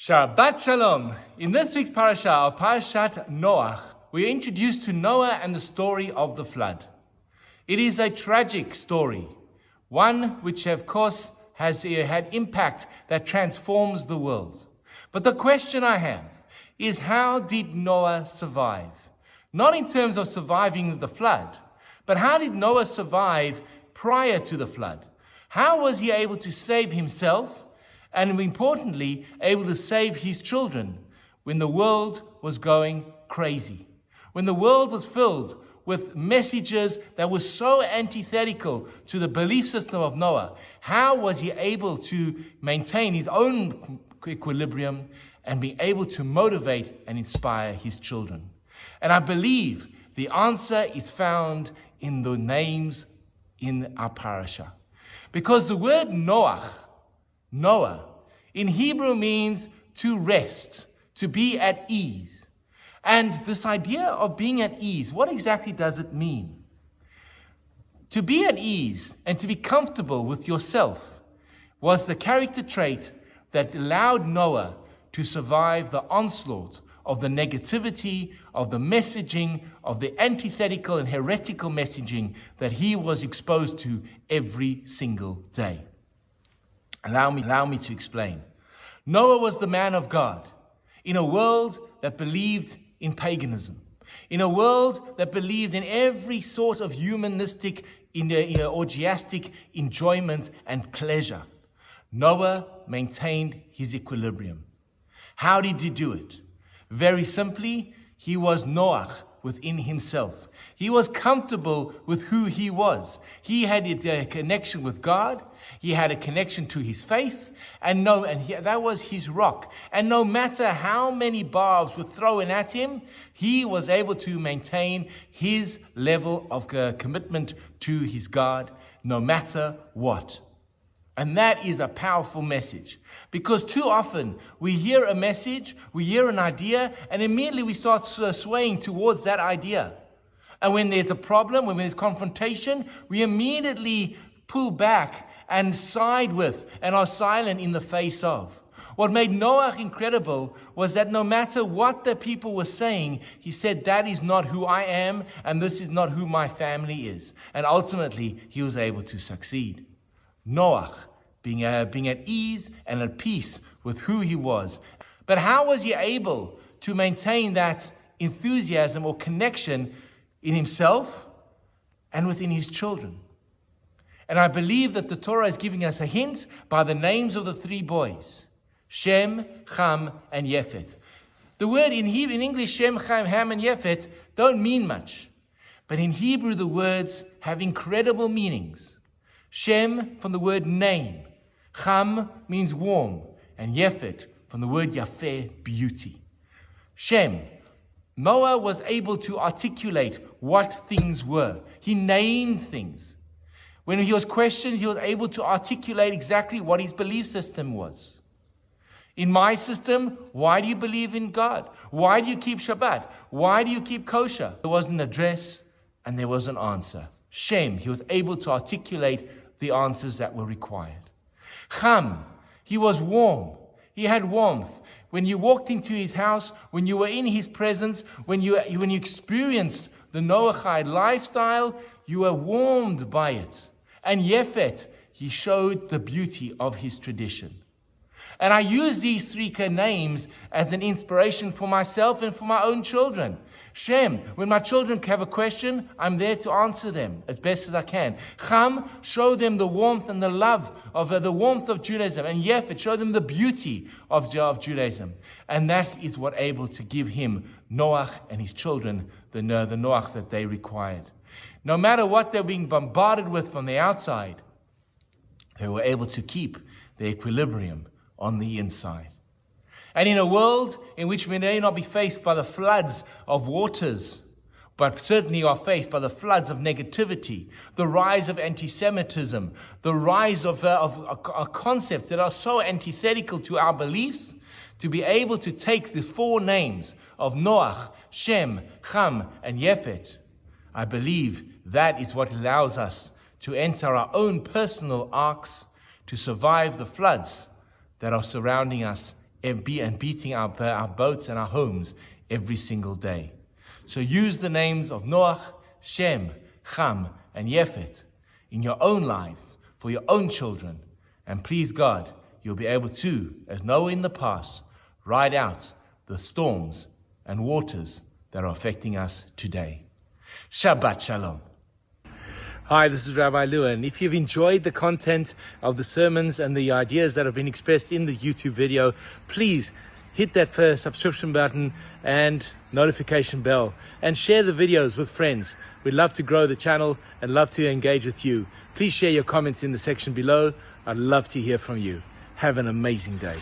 Shabbat Shalom. In this week's parasha, Parshat Noach, we are introduced to Noah and the story of the flood. It is a tragic story, one which of course has had impact that transforms the world. But the question I have is, how did Noah survive? Not in terms of surviving the flood, but how did Noah survive prior to the flood? How was he able to save himself? And importantly, able to save his children when the world was going crazy. When the world was filled with messages that were so antithetical to the belief system of Noah, how was he able to maintain his own equilibrium and be able to motivate and inspire his children? And I believe the answer is found in the names in our parasha. Because the word Noah, in Hebrew means to rest, to be at ease. And this idea of being at ease, what exactly does it mean? To be at ease and to be comfortable with yourself was the character trait that allowed Noah to survive the onslaught of the negativity, of the messaging, of the antithetical and heretical messaging that he was exposed to every single day. Allow me to explain. Noah was the man of God in a world that believed in paganism, in a world that believed in every sort of humanistic, orgiastic enjoyment and pleasure. Noah maintained his equilibrium. How did he do it? Very simply, he was Noach within himself. He was comfortable with who he was. He had a connection with God. He had a connection to his faith, that was his rock. And no matter how many barbs were thrown at him, he was able to maintain his level of commitment to his God, no matter what. And that is a powerful message. Because too often we hear a message, we hear an idea, and immediately we start swaying towards that idea. And when there's a problem, when there's confrontation, we immediately pull back and side with and are silent in the face of. What made Noah incredible was that no matter what the people were saying, he said, that is not who I am, and this is not who my family is. And ultimately, he was able to succeed. Noah, being at ease and at peace with who he was. But how was he able to maintain that enthusiasm or connection in himself and within his children? And I believe that the Torah is giving us a hint by the names of the three boys, Shem, Ham, and Yefet. The word in English, Shem, Ham, and Yefet, don't mean much. But in Hebrew, the words have incredible meanings. Shem, from the word name. Ham means warm. And Yefet, from the word Yafeh, beauty. Shem. Noah was able to articulate what things were. He named things. When he was questioned, he was able to articulate exactly what his belief system was. In my system, why do you believe in God? Why do you keep Shabbat? Why do you keep kosher? There was an address and there was an answer. Shem, he was able to articulate the answers that were required. Ham, he was warm. He had warmth. When you walked into his house, when you were in his presence, when you experienced the Noachide lifestyle, you were warmed by it. And Yefet, he showed the beauty of his tradition. And I use these three names as an inspiration for myself and for my own children. Shem, when my children have a question, I'm there to answer them as best as I can. Ham, show them the warmth and the love of the warmth of Judaism. And Yefet, show them the beauty of Judaism. And that is what able to give him, Noach and his children, the Noach that they required. No matter what they're being bombarded with from the outside, they were able to keep their equilibrium on the inside. And in a world in which we may not be faced by the floods of waters, but certainly are faced by the floods of negativity, the rise of anti-Semitism, the rise of concepts that are so antithetical to our beliefs, to be able to take the four names of Noach, Shem, Ham, and Yefet, I believe that is what allows us to enter our own personal arcs, to survive the floods that are surrounding us and beating our boats and our homes every single day. So use the names of Noach, Shem, Ham, and Yefet in your own life, for your own children. And please God, you'll be able to, as Noah in the past, ride out the storms and waters that are affecting us today. Shabbat Shalom. Hi, this is Rabbi Lewin. If you've enjoyed the content of the sermons and the ideas that have been expressed in the YouTube video, please hit that first subscription button and notification bell and share the videos with friends. We'd love to grow the channel and love to engage with you. Please share your comments in the section below. I'd love to hear from you. Have an amazing day.